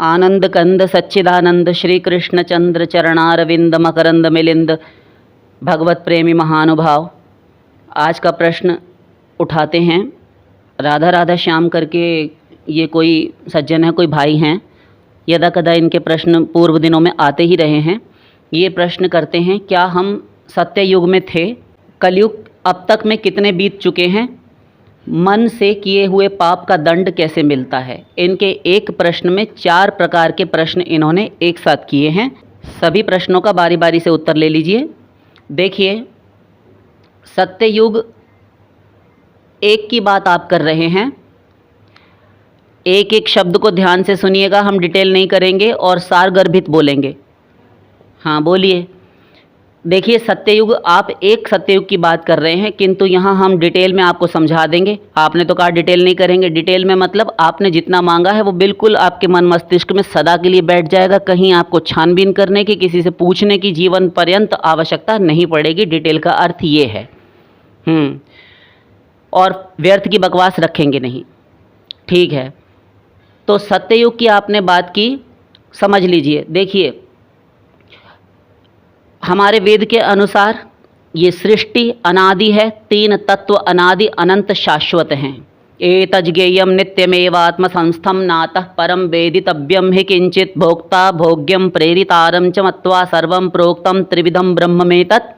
आनंद कंद सच्चिदानंद श्री कृष्ण चंद्र चरणारविंद मकरंद मिलिंद भगवत प्रेमी महानुभाव। आज का प्रश्न उठाते हैं। राधा राधा श्याम करके ये कोई सज्जन है, कोई भाई हैं, यदा कदा इनके प्रश्न पूर्व दिनों में आते ही रहे हैं। ये प्रश्न करते हैं, क्या हम सत्य युग में थे? कलयुग अब तक में कितने बीत चुके हैं? मन से किए हुए पाप का दंड कैसे मिलता है? इनके एक प्रश्न में 4 प्रकार के प्रश्न इन्होंने एक साथ किए हैं। सभी प्रश्नों का बारी बारी से उत्तर ले लीजिए। देखिए, सत्य युग एक की बात आप कर रहे हैं। एक एक शब्द को ध्यान से सुनिएगा, हम डिटेल नहीं करेंगे और सारगर्भित बोलेंगे। हाँ बोलिए। देखिए, सत्ययुग, आप एक सत्ययुग की बात कर रहे हैं, किंतु यहाँ हम डिटेल में आपको समझा देंगे। आपने तो कहा डिटेल नहीं करेंगे। डिटेल में मतलब आपने जितना मांगा है वो बिल्कुल आपके मन मस्तिष्क में सदा के लिए बैठ जाएगा। कहीं आपको छानबीन करने की, किसी से पूछने की जीवन पर्यंत आवश्यकता नहीं पड़ेगी। डिटेल का अर्थ ये है। और व्यर्थ की बकवास रखेंगे नहीं, ठीक है? तो सत्ययुग की आपने बात की, समझ लीजिए। देखिए, हमारे वेद के अनुसार ये सृष्टि अनादि है। 3 तत्व अनादि अनंत शाश्वत हैं। एतज्ञेयं नित्यमेवात्म संस्थम नातः परम वेदितव्यम हि किंचित भोक्ता भोग्यम प्रेरितारं च मत्वा सर्वं प्रोक्तम त्रिविधम ब्रह्म में तत्।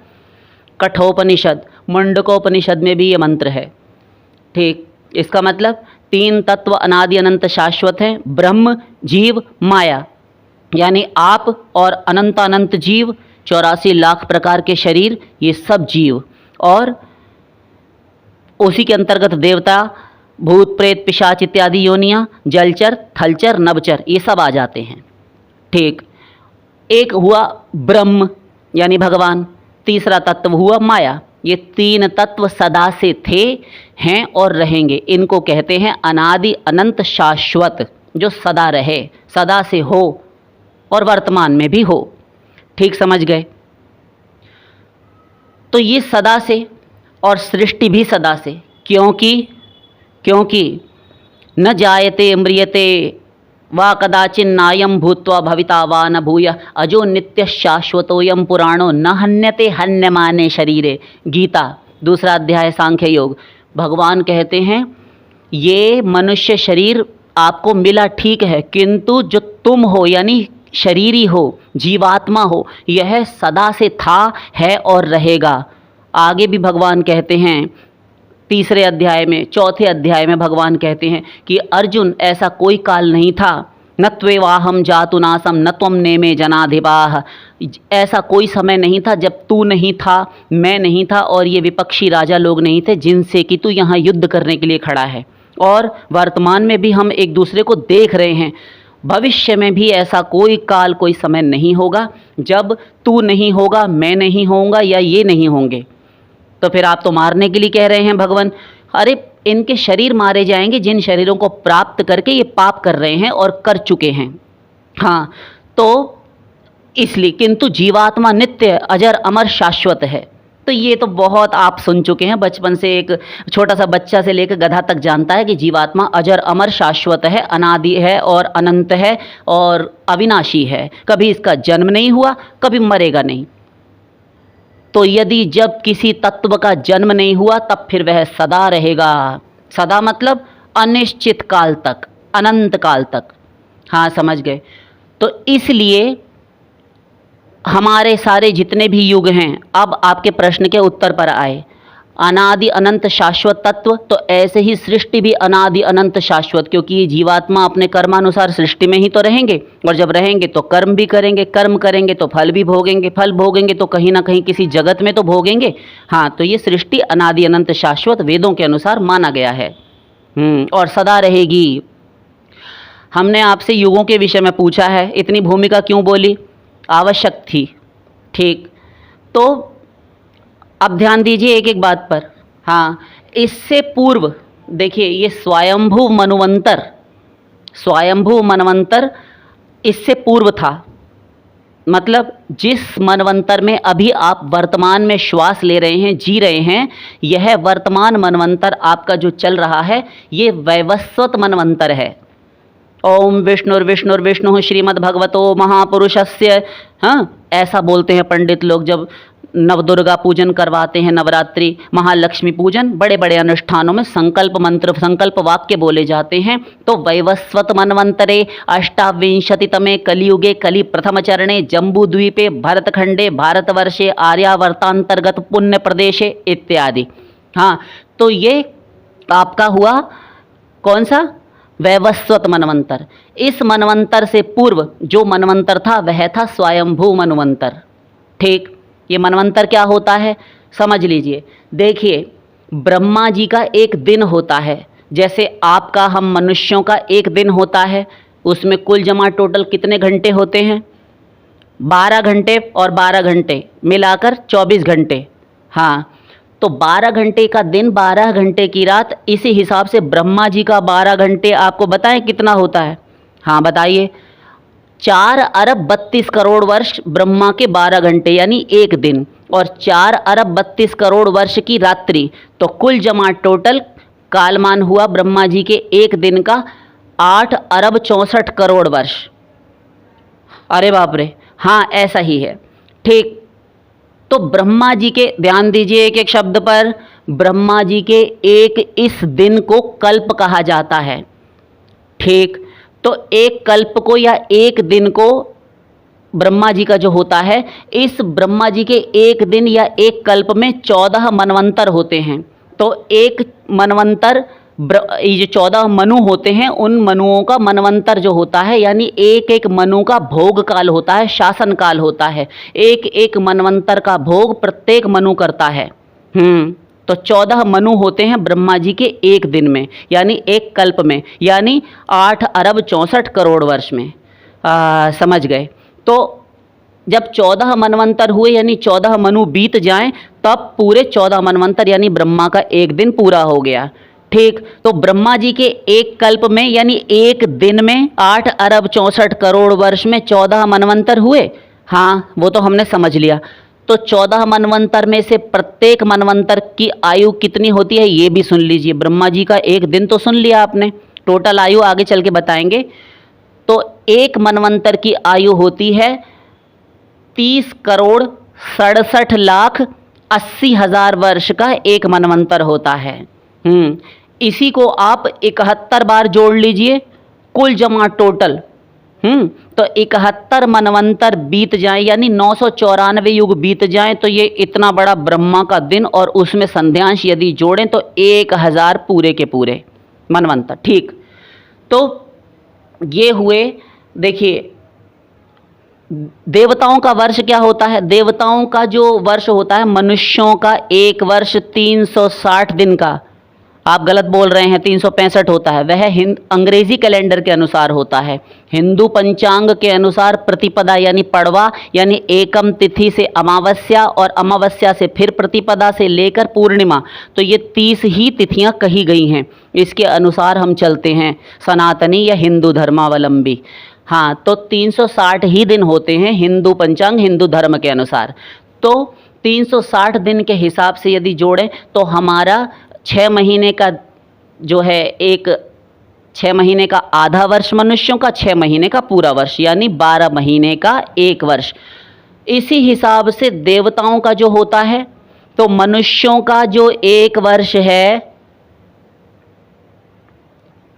कठोपनिषद, मुंडकोपनिषद में भी ये मंत्र है, ठीक? इसका मतलब 3 तत्व अनादि अनंत शाश्वत हैं। ब्रह्म, जीव, माया, यानी आप और अनंत अनंत जीव, 84 लाख प्रकार के शरीर, ये सब जीव, और उसी के अंतर्गत देवता, भूत प्रेत पिशाच इत्यादि योनियाँ, जलचर, थलचर, नभचर, ये सब आ जाते हैं, ठीक? एक हुआ ब्रह्म यानी भगवान, तीसरा तत्व हुआ माया। ये 3 तत्व सदा से थे, हैं और रहेंगे। इनको कहते हैं अनादि अनंत शाश्वत, जो सदा रहे, सदा से हो और वर्तमान में भी हो, ठीक? समझ गए? तो ये सदा से और सृष्टि भी सदा से, क्योंकि न जायते म्रियते वा कदाचिन नायम भूत्वा भविता वा न भूय अजो नित्य शाश्वतोयम पुराणो न हन्यते हन्यमाने शरीरे। गीता 2 अध्याय सांख्य योग। भगवान कहते हैं, ये मनुष्य शरीर आपको मिला ठीक है, किंतु जो तुम हो यानी शरीरी हो, जीवात्मा हो, यह सदा से था, है और रहेगा। आगे भी भगवान कहते हैं 3 अध्याय में, 4 अध्याय में भगवान कहते हैं कि अर्जुन, ऐसा कोई काल नहीं था, न त्वेवाहम जातुनासम न त्वम नेमे जनाधिपाः। ऐसा कोई समय नहीं था जब तू नहीं था, मैं नहीं था और ये विपक्षी राजा लोग नहीं थे जिनसे कि तू यहाँ युद्ध करने के लिए खड़ा है। और वर्तमान में भी हम एक दूसरे को देख रहे हैं। भविष्य में भी ऐसा कोई काल, कोई समय नहीं होगा जब तू नहीं होगा, मैं नहीं होऊंगा या ये नहीं होंगे। तो फिर आप तो मारने के लिए कह रहे हैं भगवान। अरे, इनके शरीर मारे जाएंगे जिन शरीरों को प्राप्त करके ये पाप कर रहे हैं और कर चुके हैं। हाँ, तो इसलिए, किंतु जीवात्मा नित्य अजर अमर शाश्वत है। तो ये तो बहुत आप सुन चुके हैं बचपन से। एक छोटा सा बच्चा से लेकर गधा तक जानता है कि जीवात्मा अजर अमर शाश्वत है, अनादि है और अनंत है और अविनाशी है। कभी इसका जन्म नहीं हुआ, कभी मरेगा नहीं। तो यदि जब किसी तत्व का जन्म नहीं हुआ, तब फिर वह सदा रहेगा। सदा मतलब अनिश्चित काल तक, अनंत काल तक। हाँ, समझ गए? तो इसलिए हमारे सारे जितने भी युग हैं, अब आपके प्रश्न के उत्तर पर आए। अनादि अनंत शाश्वत तत्व, तो ऐसे ही सृष्टि भी अनादि अनंत शाश्वत, क्योंकि ये जीवात्मा अपने कर्मानुसार सृष्टि में ही तो रहेंगे, और जब रहेंगे तो कर्म भी करेंगे, कर्म करेंगे तो फल भी भोगेंगे, फल भोगेंगे तो कहीं ना कहीं किसी जगत में तो भोगेंगे। हाँ, तो ये सृष्टि अनादि अनंत शाश्वत वेदों के अनुसार माना गया है, और सदा रहेगी। हमने आपसे युगों के विषय में पूछा है, इतनी भूमिका क्यों बोली? आवश्यक थी, ठीक? तो अब ध्यान दीजिए एक एक बात पर। हाँ, इससे पूर्व देखिए, ये स्वयंभू मनवंतर इससे पूर्व था। मतलब जिस मनवंतर में अभी आप वर्तमान में श्वास ले रहे हैं, जी रहे हैं, यह वर्तमान मनवंतर आपका जो चल रहा है, ये वैवस्वत मनवंतर है। ओम विष्णुर्विष्णुर्विष्णु श्रीमद्भगवतो महापुरुषस्य, हाँ ऐसा बोलते हैं पंडित लोग जब नवदुर्गा पूजन करवाते हैं, नवरात्रि महालक्ष्मी पूजन, बड़े बड़े अनुष्ठानों में संकल्प मंत्र, संकल्प वाक्य बोले जाते हैं। तो वैवस्वत मनवंतरे अष्टाविंशतितमे कलियुगे कलि प्रथम चरणे जम्बूद्वीपे भरतखंडे भारतवर्षे आर्यावर्तांतर्गत पुण्य प्रदेशे इत्यादि। हाँ, तो ये आपका हुआ कौन सा? वैवस्वत मनवंतर। इस मनवंतर से पूर्व जो मनवंतर था वह था स्वयंभू मनवंतर। ठीक, ये मनवंतर क्या होता है समझ लीजिए। देखिए, ब्रह्मा जी का एक दिन होता है, जैसे आपका हम मनुष्यों का एक दिन होता है, उसमें कुल जमा टोटल कितने घंटे होते हैं? 12 घंटे और 12 घंटे मिलाकर 24 घंटे। हाँ, तो 12 घंटे का दिन, 12 घंटे की रात, इसी हिसाब से ब्रह्मा जी का 12 घंटे आपको बताएं कितना होता है? हाँ बताइए। 4 अरब 32 करोड़ वर्ष ब्रह्मा के 12 घंटे यानी एक दिन, और 4 अरब 32 करोड़ वर्ष की रात्रि, तो कुल जमा टोटल कालमान हुआ ब्रह्मा जी के एक दिन का 8 अरब 64 करोड़ वर्ष। अरे बाप रे, हाँ ऐसा ही है। ठीक, तो ब्रह्मा जी के, ध्यान दीजिए एक एक शब्द पर, ब्रह्मा जी के एक इस दिन को कल्प कहा जाता है। ठीक, तो एक कल्प को या एक दिन को ब्रह्मा जी का जो होता है, इस ब्रह्मा जी के एक दिन या एक कल्प में 14 मनवंतर होते हैं। तो एक मनवंतर, ये जो 14 मनु होते हैं, उन मनुओं का मनवंतर जो होता है, यानी एक एक मनु का भोग काल होता है, शासन काल होता है। एक एक मनवंतर का भोग प्रत्येक मनु करता है। तो 14 मनु होते हैं ब्रह्मा जी के एक दिन में, यानी एक कल्प में, यानी 8 अरब 64 करोड़ वर्ष में। समझ गए? तो जब 14 मनवंतर हुए यानी 14 मनु बीत जाएं, तब पूरे 14 मनवंतर यानी ब्रह्मा का एक दिन पूरा हो गया। ठीक, तो ब्रह्मा जी के एक कल्प में यानी एक दिन में 8 अरब 64 करोड़ वर्ष में 14 मनवंतर हुए। हाँ, वो तो हमने समझ लिया। तो 14 मनवंतर में से प्रत्येक मनवंतर की आयु कितनी होती है ये भी सुन लीजिए। ब्रह्मा जी का एक दिन तो सुन लिया आपने, टोटल आयु आगे चल के बताएंगे। तो एक मनवंतर की आयु होती है 30 करोड़ 67 लाख 80 हजार वर्ष का एक मनवंतर होता है। इसी को आप 71 बार जोड़ लीजिए, कुल जमा टोटल। तो 71 मनवंतर बीत जाए यानी 994 युग बीत जाएं, तो ये इतना बड़ा ब्रह्मा का दिन, और उसमें संध्यांश यदि जोड़ें तो 1000 पूरे के पूरे मनवंतर। ठीक, तो ये हुए। देखिए, देवताओं का वर्ष क्या होता है? देवताओं का जो वर्ष होता है, मनुष्यों का एक वर्ष 360 दिन का, आप गलत बोल रहे हैं, 365 होता है। वह अंग्रेजी कैलेंडर के अनुसार होता है। हिंदू पंचांग के अनुसार प्रतिपदा यानी पड़वा यानी एकम तिथि से अमावस्या, और अमावस्या से फिर प्रतिपदा से लेकर पूर्णिमा, तो ये 30 ही तिथियां कही गई हैं। इसके अनुसार हम चलते हैं, सनातनी या हिंदू धर्मावलंबी। हाँ, तो 360 ही दिन होते हैं हिंदू पंचांग, हिंदू धर्म के अनुसार। तो 360 दिन के हिसाब से यदि जोड़ें तो हमारा 6 महीने का जो है, एक 6 महीने का आधा वर्ष मनुष्यों का, 6 महीने का पूरा वर्ष, यानी 12 महीने का एक वर्ष। इसी हिसाब से देवताओं का जो होता है, तो मनुष्यों का जो एक वर्ष है,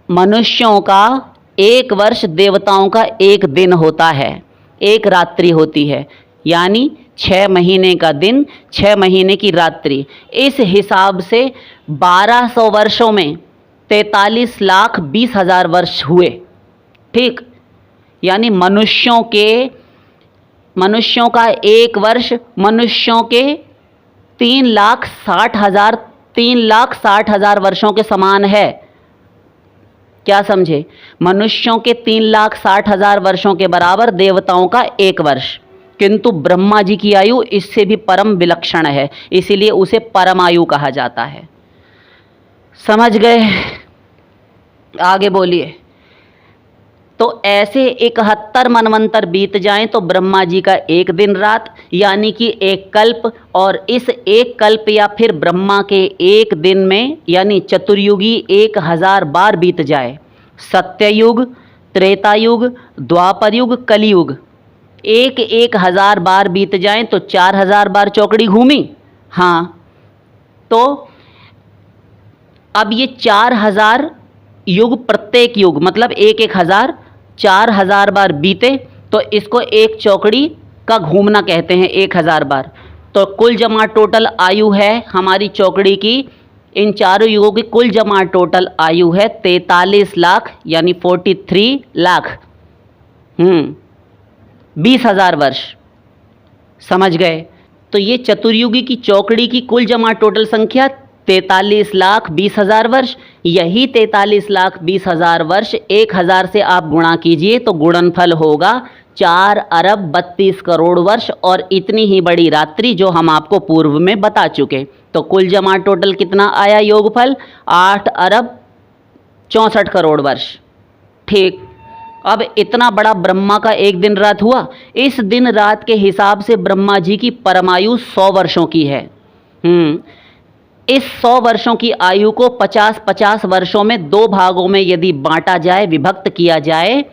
मनुष्यों का एक वर्ष देवताओं का एक दिन होता है, एक रात्रि होती है, यानी 6 महीने का दिन, 6 महीने की रात्रि। इस हिसाब से 1200 वर्षों में 43 लाख 20 हजार वर्ष हुए। ठीक, यानी मनुष्यों का एक वर्ष मनुष्यों के 3,60,000 वर्षों के समान है। क्या समझे? मनुष्यों के 3,60,000 वर्षों के बराबर देवताओं का एक वर्ष। किंतु ब्रह्मा जी की आयु इससे भी परम विलक्षण है, इसीलिए उसे परमायु कहा जाता है। समझ गए? आगे बोलिए। तो ऐसे 71 मनवंतर बीत जाएं तो ब्रह्मा जी का एक दिन रात यानी कि एक कल्प, और इस एक कल्प या फिर ब्रह्मा के एक दिन में यानी चतुर्युगी 1000 बार बीत जाए। सत्ययुग, त्रेता युग, द्वापर युग, कलयुग, एक एक हजार बार बीत जाएं तो 4000 बार चौकड़ी घूमी। हाँ, तो अब ये 4000 युग, प्रत्येक युग मतलब एक एक हजार, 4000 बार बीते तो इसको एक चौकड़ी का घूमना कहते हैं, 1000 बार। तो कुल जमा टोटल आयु है हमारी चौकड़ी की, इन चारों युगों की कुल जमा टोटल आयु है 43 लाख यानी 43 लाख 20,000 वर्ष। समझ गए? तो ये चतुर्युगी की चौकड़ी की कुल जमा टोटल संख्या 43 लाख 20,000 वर्ष। यही 43 लाख 20,000 वर्ष 1000 से आप गुणा कीजिए तो गुणनफल होगा 4 अरब 32 करोड़ वर्ष, और इतनी ही बड़ी रात्रि जो हम आपको पूर्व में बता चुके। तो कुल जमा टोटल कितना आया योगफल? 8 अरब 64 करोड़ वर्ष। ठीक, अब इतना बड़ा ब्रह्मा का एक दिन रात हुआ। इस दिन रात के हिसाब से ब्रह्मा जी की परमायु 100 वर्षों की है। इस 100 वर्षों की आयु को 50-50 वर्षों में 2 भागों में यदि बांटा जाए, विभक्त किया जाए,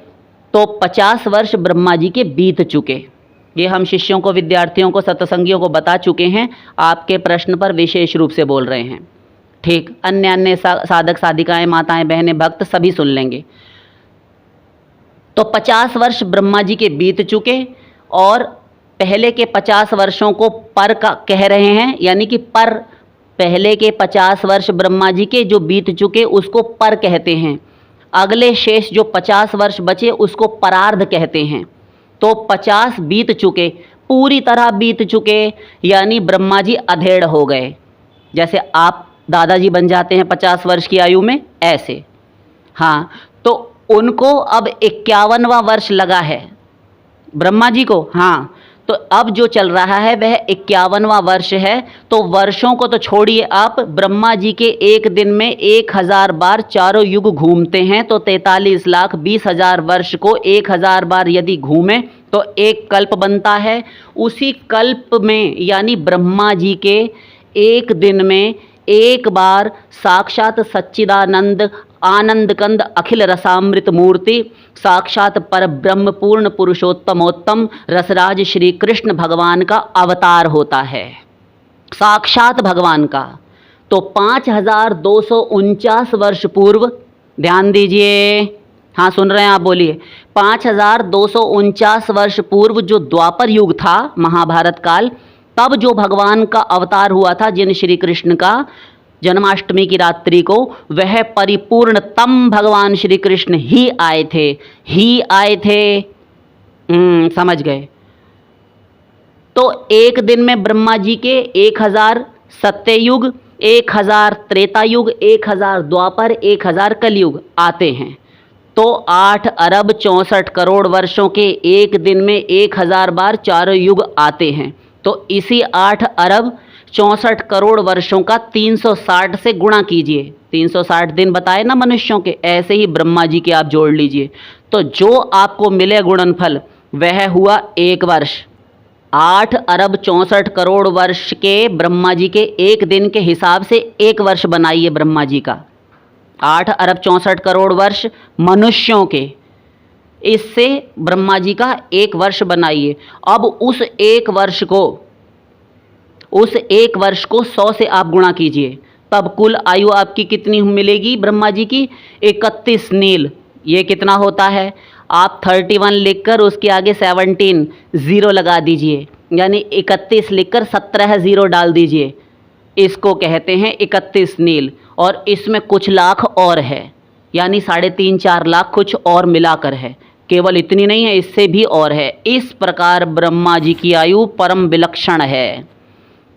तो 50 वर्ष ब्रह्मा जी के बीत चुके। ये हम शिष्यों को, विद्यार्थियों को, सत्संगियों को बता चुके हैं। आपके प्रश्न पर विशेष रूप से बोल रहे हैं। ठीक, अन्य साधक साधिकाएं, माताएं, बहनें, भक्त सभी सुन लेंगे। तो 50 वर्ष ब्रह्मा जी के बीत चुके, और पहले के 50 वर्षों को पर का कह रहे हैं, यानी कि पर, पहले के 50 वर्ष ब्रह्मा जी के जो बीत चुके उसको पर कहते हैं। अगले शेष जो 50 वर्ष बचे उसको परार्ध कहते हैं। तो 50 बीत चुके, पूरी तरह बीत चुके, यानी ब्रह्मा जी अधेड़ हो गए। जैसे आप दादाजी बन जाते हैं 50 वर्ष की आयु में, ऐसे। हाँ, तो उनको अब 51वां वर्ष लगा है ब्रह्मा जी को। हाँ, तो अब जो चल रहा है वह 51वां वर्ष है। तो वर्षों को तो छोड़िए, आप ब्रह्मा जी के एक दिन में 1000 बार चारों युग घूमते हैं, तो 43 लाख 20,000 वर्ष को 1000 बार यदि घूमें तो एक कल्प बनता है। उसी कल्प में यानी ब्रह्मा जी के एक दिन में एक बार साक्षात सच्चिदानंद आनंद कंद अखिल रसामृत मूर्ति साक्षात पर ब्रह्म पूर्ण पुरुषोत्तमोत्तम रसराज श्री कृष्ण भगवान का अवतार होता है, साक्षात भगवान का। तो 5249 वर्ष पूर्व, ध्यान दीजिए, हाँ सुन रहे हैं आप, बोलिए। 5249 वर्ष पूर्व जो द्वापर युग था, महाभारत काल, तब जो भगवान का अवतार हुआ था, जिन श्री कृष्ण का जन्माष्टमी की रात्रि को, वह परिपूर्णतम भगवान श्री कृष्ण ही आए थे। समझ गए? तो एक दिन में ब्रह्मा जी के 1000 सत्ययुग, 1000 त्रेता युग, 1000 द्वापर, 1000 कलयुग आते हैं। तो 8 अरब 64 करोड़ वर्षों के एक दिन में 1000 बार चारों युग आते हैं। तो इसी 8 अरब 64 करोड़ वर्षों का 360 से गुणा कीजिए। 360 दिन बताए ना मनुष्यों के, ऐसे ही ब्रह्मा जी के आप जोड़ लीजिए। तो जो आपको मिले गुणनफल वह हुआ 1 वर्ष। 8 अरब 64 करोड़ वर्ष के ब्रह्मा जी के एक दिन के हिसाब से 1 वर्ष बनाइए ब्रह्मा जी का। 8 अरब 64 करोड़ वर्ष मनुष्यों के, इससे ब्रह्मा जी का 1 वर्ष बनाइए। अब उस एक वर्ष को 100 से आप गुणा कीजिए, तब कुल आयु आपकी कितनी मिलेगी ब्रह्मा जी की? 31 नील। ये कितना होता है? आप 31 लिखकर उसके आगे 17 ज़ीरो लगा दीजिए, यानी 31 लिखकर 17 ज़ीरो डाल दीजिए। इसको कहते हैं 31 नील। और इसमें कुछ लाख और है, यानी 3.5-4 लाख कुछ और मिलाकर है। केवल इतनी नहीं है, इससे भी और है। इस प्रकार ब्रह्मा जी की आयु परम विलक्षण है।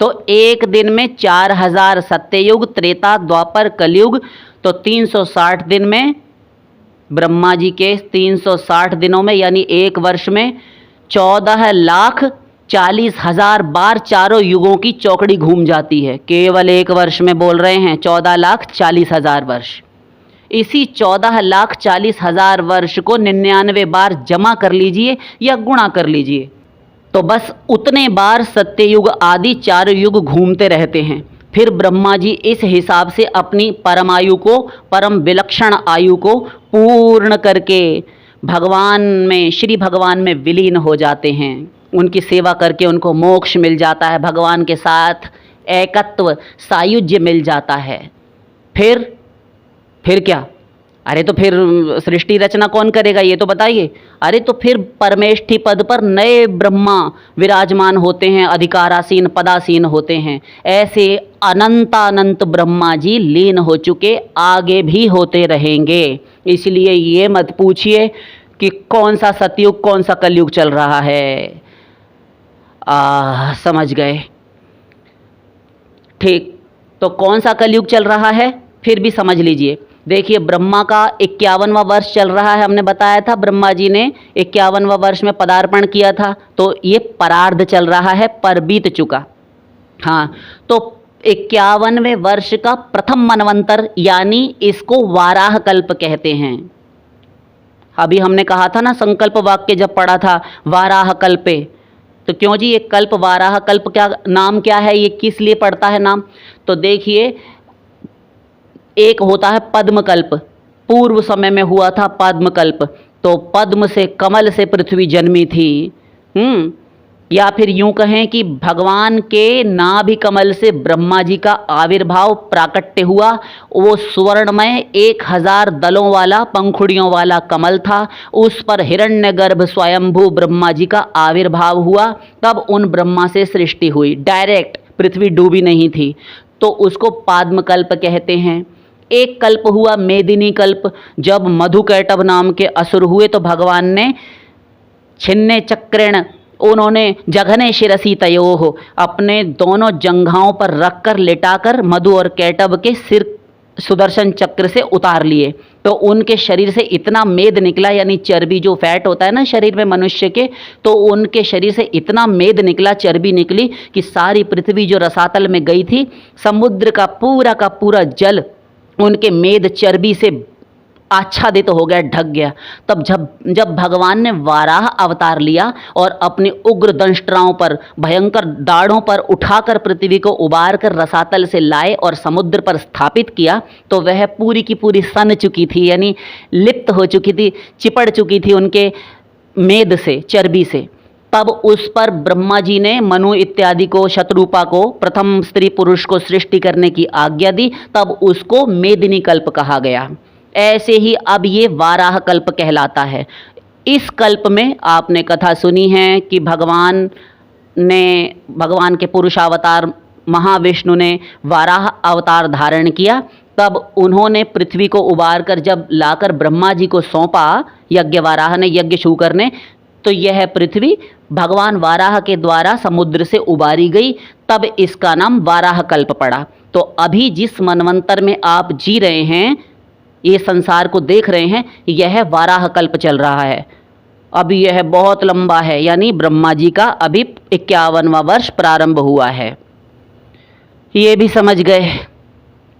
तो एक दिन में 4000 सत्ययुग, त्रेता, द्वापर, कलयुग, तो 360 दिन में ब्रह्मा जी के 360 दिनों में, यानी एक वर्ष में 14,40,000 बार चारों युगों की चौकड़ी घूम जाती है। केवल एक वर्ष में बोल रहे हैं 14,40,000 वर्ष। इसी 14,40,000 वर्ष को 99 बार जमा कर लीजिए या गुणा कर लीजिए, तो बस उतने बार सत्ययुग आदि चारों युग घूमते रहते हैं। फिर ब्रह्मा जी इस हिसाब से अपनी परमायु को, परम विलक्षण आयु को पूर्ण करके भगवान में, श्री भगवान में विलीन हो जाते हैं। उनकी सेवा करके उनको मोक्ष मिल जाता है, भगवान के साथ एकत्व सायुज्य मिल जाता है। फिर क्या? अरे तो फिर सृष्टि रचना कौन करेगा ये तो बताइए। अरे तो फिर परमेष्ठी पद पर नए ब्रह्मा विराजमान होते हैं, अधिकारासीन पदासीन होते हैं। ऐसे अनंतानंत ब्रह्मा जी लीन हो चुके, आगे भी होते रहेंगे। इसलिए ये मत पूछिए कि कौन सा सतयुग कौन सा कलयुग चल रहा है। समझ गए? ठीक, तो कौन सा कलयुग चल रहा है फिर भी समझ लीजिए। देखिए, ब्रह्मा का 51वां वर्ष चल रहा है। हमने बताया था ब्रह्मा जी ने 51वां वर्ष में पदार्पण किया था, तो ये परार्ध चल रहा है, पर बीत चुका। हाँ, तो 51वें वर्ष का प्रथम मनवंतर, यानी इसको वाराह कल्प कहते हैं। अभी हमने कहा था ना, संकल्प वाक्य जब पढ़ा था वाराह कल्पे, तो क्यों जी ये कल्प वाराह कल्प क्या नाम क्या है, ये किस लिए पड़ता है नाम? तो देखिए, एक होता है पद्मकल्प, पूर्व समय में हुआ था पद्मकल्प, तो पद्म से, कमल से पृथ्वी जन्मी थी। या फिर यूं कहें कि भगवान के नाभि कमल से ब्रह्मा जी का आविर्भाव प्राकट्य हुआ। वो स्वर्णमय 1000 दलों वाला, पंखुड़ियों वाला कमल था, उस पर हिरण्यगर्भ स्वयंभू ब्रह्मा जी का आविर्भाव हुआ। तब उन ब्रह्मा से सृष्टि हुई, डायरेक्ट, पृथ्वी डूबी नहीं थी, तो उसको पाद्मकल्प कहते हैं। एक कल्प हुआ मेदिनी कल्प, जब मधुकैटभ नाम के असुर हुए तो भगवान ने छिन्ने चक्रेण, उन्होंने जघने शिरसी तयोः, अपने दोनों जंघाओं पर रखकर लिटाकर मधु और कैटभ के सिर सुदर्शन चक्र से उतार लिए। तो उनके शरीर से इतना मेद निकला, यानी चर्बी, जो फैट होता है ना शरीर में मनुष्य के, तो उनके शरीर से इतना मेद निकला, चर्बी निकली कि सारी पृथ्वी जो रसातल में गई थी, समुद्र का पूरा जल उनके मेद चर्बी से आच्छादित हो गया, ढक गया। तब जब भगवान ने वाराह अवतार लिया और अपनी उग्र दंष्ट्राओं पर, भयंकर दाढ़ों पर उठाकर पृथ्वी को उबार कर रसातल से लाए और समुद्र पर स्थापित किया, तो वह पूरी की पूरी सन चुकी थी, यानी लिप्त हो चुकी थी, चिपड़ चुकी थी उनके मेद से, चर्बी से। तब उस पर ब्रह्मा जी ने मनु इत्यादि को, शतरूपा को, प्रथम स्त्री पुरुष को सृष्टि करने की आज्ञा दी। तब उसको मेदिनी कल्प कहा गया। ऐसे ही अब ये वाराह कल्प कहलाता है। इस कल्प में आपने कथा सुनी है कि भगवान के पुरुषावतार महाविष्णु ने वाराह अवतार धारण किया। तब उन्होंने पृथ्वी को उबार कर जब लाकर ब्रह्मा जी को सौंपा, यज्ञ वाराह ने, यज्ञ शूकर ने, तो यह पृथ्वी भगवान वाराह के द्वारा समुद्र से उबारी गई। तब इसका नाम वाराह कल्प पड़ा। तो अभी जिस मनवंतर में आप जी रहे हैं, ये संसार को देख रहे हैं, यह वाराह कल्प चल रहा है। अभी यह बहुत लंबा है, यानी ब्रह्मा जी का अभी 51वां वर्ष प्रारंभ हुआ है। ये भी समझ गए?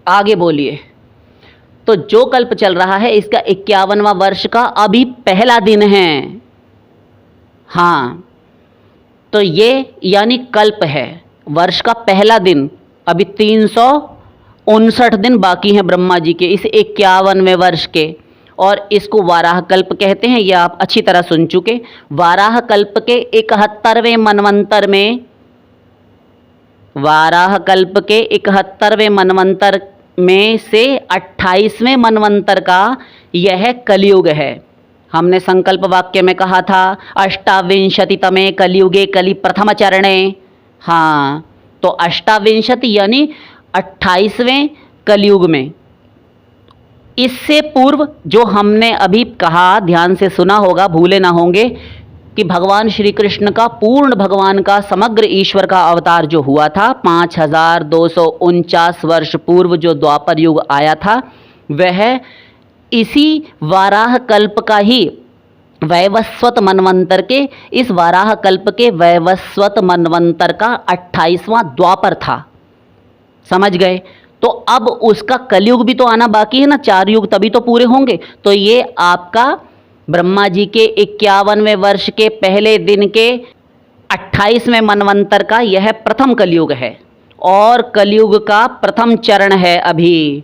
आगे बोलिए। तो जो कल्प चल रहा है, इसका 51वां वर्ष का अभी पहला दिन है। हाँ, तो ये यानी कल्प है, वर्ष का पहला दिन। अभी 359 दिन बाकी हैं ब्रह्मा जी के इस 51वें वर्ष के, और इसको वाराह कल्प कहते हैं। यह आप अच्छी तरह सुन चुके। वाराह कल्प के 71वें मनवंतर में, वाराह कल्प के 71वें मनवंतर में से 28वें मनवंतर का यह कलयुग है। हमने संकल्प वाक्य में कहा था, अष्टाविंशतितमे कलयुगे कलि प्रथम चरणे। हाँ, तो अष्टाविंशति यानी 28वें कलयुग में। इससे पूर्व जो हमने अभी कहा, ध्यान से सुना होगा, भूले ना होंगे, कि भगवान श्री कृष्ण का, पूर्ण भगवान का, समग्र ईश्वर का अवतार जो हुआ था 5249 वर्ष पूर्व, जो द्वापर युग आया था, वह इसी वाराह कल्प का ही वैवस्वत मनवंतर के, इस वाराह कल्प के वैवस्वत मनवंतर का 28वां द्वापर था। समझ गए? तो अब उसका कलयुग भी तो आना बाकी है ना, 4 युग तभी तो पूरे होंगे। तो ये आपका ब्रह्मा जी के 51वें वर्ष के पहले दिन के 28वें मनवंतर का यह प्रथम कलयुग है, और कलयुग का प्रथम चरण है अभी।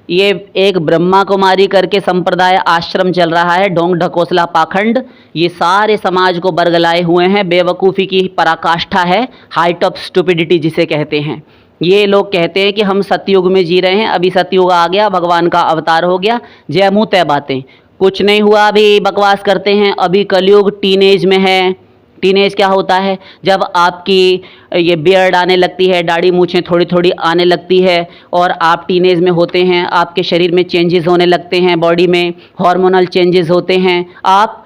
ये एक ब्रह्मा कुमारी करके संप्रदाय आश्रम चल रहा है, ढोंग ढकोसला पाखंड, ये सारे समाज को बरगलाए हुए हैं। बेवकूफ़ी की पराकाष्ठा है, हाइट ऑफ स्टुपिडिटी जिसे कहते हैं। ये लोग कहते हैं कि हम सतयुग में जी रहे हैं, अभी सतयुग आ गया, भगवान का अवतार हो गया, जय मुँह तय बातें। कुछ नहीं हुआ, अभी बकवास करते हैं। अभी कलयुग टीनेज में है। टीनेज क्या होता है? जब आपकी ये बियर्ड आने लगती है, दाढ़ी मूछें थोड़ी थोड़ी आने लगती है और आप टीनेज में होते हैं, आपके शरीर में चेंजेस होने लगते हैं, बॉडी में हार्मोनल चेंजेस होते हैं, आप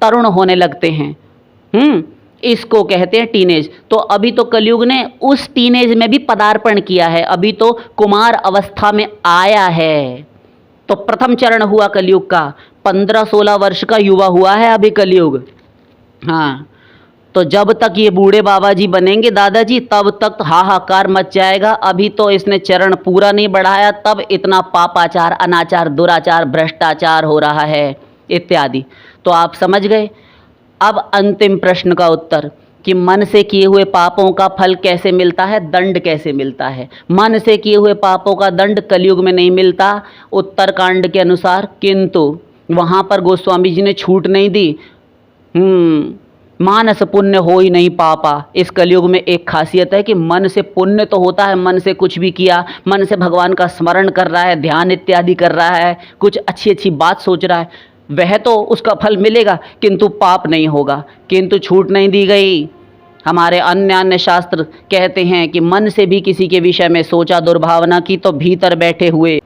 तरुण होने लगते हैं। इसको कहते हैं टीनेज। तो अभी तो कलयुग ने उस टीनेज में भी पदार्पण किया है, अभी तो कुमार अवस्था में आया है। तो प्रथम चरण हुआ कलयुग का, 15-16 वर्ष का युवा हुआ है अभी कलयुग। हाँ, तो जब तक ये बूढ़े बाबा जी बनेंगे दादाजी, तब तक हाहाकार मच जाएगा। अभी तो इसने चरण पूरा नहीं बढ़ाया, तब इतना पापाचार, अनाचार, दुराचार, भ्रष्टाचार हो रहा है इत्यादि। तो आप समझ गए। अब अंतिम प्रश्न का उत्तर कि मन से किए हुए पापों का फल कैसे मिलता है, दंड कैसे मिलता है। मन से किए हुए पापों का दंड कलयुग में नहीं मिलता उत्तरकांड के अनुसार, किंतु वहाँ पर गोस्वामी जी ने छूट नहीं दी। मानस पुण्य हो ही नहीं पापा। इस कलयुग में एक खासियत है कि मन से पुण्य तो होता है, मन से कुछ भी किया, मन से भगवान का स्मरण कर रहा है, ध्यान इत्यादि कर रहा है, कुछ अच्छी अच्छी बात सोच रहा है, वह तो उसका फल मिलेगा, किंतु पाप नहीं होगा। किंतु छूट नहीं दी गई। हमारे अन्य अन्य शास्त्र कहते हैं कि मन से भी किसी के विषय में सोचा, दुर्भावना की, तो भीतर बैठे हुए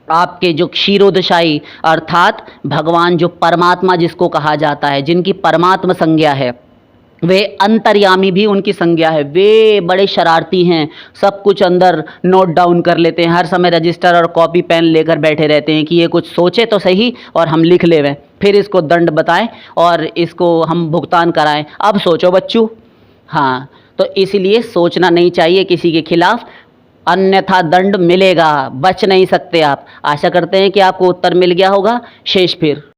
आपके जो क्षीरोदशाई अर्थात भगवान, जो परमात्मा जिसको कहा जाता है, जिनकी परमात्मा संज्ञा है, वे अंतर्यामी भी उनकी संज्ञा है। वे बड़े शरारती हैं, सब कुछ अंदर नोट डाउन कर लेते हैं, हर समय रजिस्टर और कॉपी पेन लेकर बैठे रहते हैं कि ये कुछ सोचे तो सही और हम लिख लेवें, फिर इसको दंड बताएं और इसको हम भुगतान कराएं। अब सोचो बच्चों। हाँ, तो इसलिए सोचना नहीं चाहिए किसी के खिलाफ, अन्यथा दंड मिलेगा, बच नहीं सकते आप। आशा करते हैं कि आपको उत्तर मिल गया होगा। शेष फिर